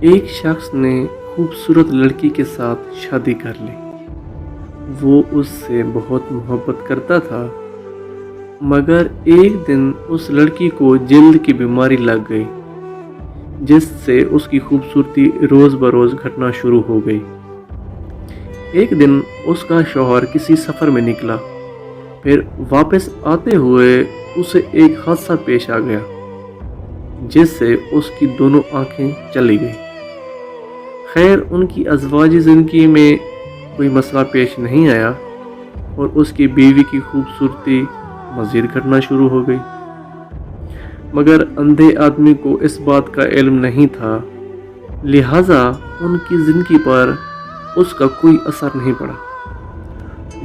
ایک شخص نے خوبصورت لڑکی کے ساتھ شادی کر لی۔ وہ اس سے بہت محبت کرتا تھا، مگر ایک دن اس لڑکی کو جلد کی بیماری لگ گئی، جس سے اس کی خوبصورتی روز بروز گھٹنا شروع ہو گئی۔ ایک دن اس کا شوہر کسی سفر میں نکلا، پھر واپس آتے ہوئے اسے ایک حادثہ پیش آ گیا، جس سے اس کی دونوں آنکھیں چلی گئیں۔ خیر، ان کی ازواجی زندگی میں کوئی مسئلہ پیش نہیں آیا اور اس کی بیوی کی خوبصورتی مزید گھٹنا شروع ہو گئی، مگر اندھے آدمی کو اس بات کا علم نہیں تھا، لہٰذا ان کی زندگی پر اس کا کوئی اثر نہیں پڑا۔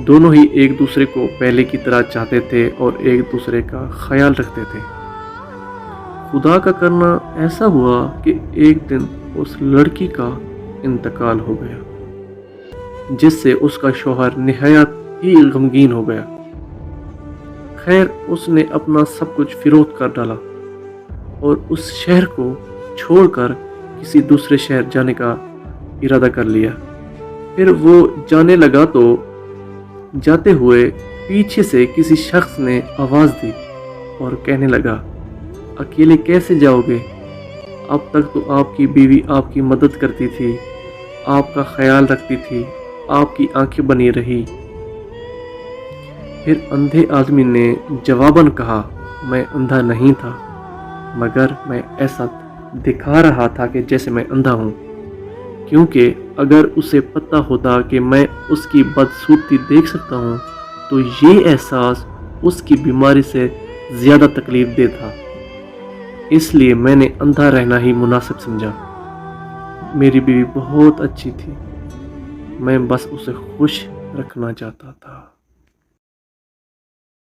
دونوں ہی ایک دوسرے کو پہلے کی طرح چاہتے تھے اور ایک دوسرے کا خیال رکھتے تھے۔ خدا کا کرنا ایسا ہوا کہ ایک دن اس لڑکی کا انتقال ہو گیا، جس سے اس کا شوہر نہایت ہی غمگین ہو گیا۔ خیر، اس نے اپنا سب کچھ فروخت کر ڈالا اور اس شہر کو چھوڑ کر کسی دوسرے شہر جانے کا ارادہ کر لیا۔ پھر وہ جانے لگا تو جاتے ہوئے پیچھے سے کسی شخص نے آواز دی اور کہنے لگا، اکیلے کیسے جاؤ گے؟ اب تک تو آپ کی بیوی آپ کی مدد کرتی تھی، آپ کا خیال رکھتی تھی، آپ کی آنکھیں بنی رہی۔ پھر اندھے آدمی نے جواباً کہا، میں اندھا نہیں تھا، مگر میں ایسا دکھا رہا تھا کہ جیسے میں اندھا ہوں، کیونکہ اگر اسے پتہ ہوتا کہ میں اس کی بدصورتی دیکھ سکتا ہوں تو یہ احساس اس کی بیماری سے زیادہ تکلیف دہ تھا، اس لیے میں نے اندھا رہنا ہی مناسب سمجھا۔ میری بیوی بہت اچھی تھی، میں بس اسے خوش رکھنا چاہتا تھا۔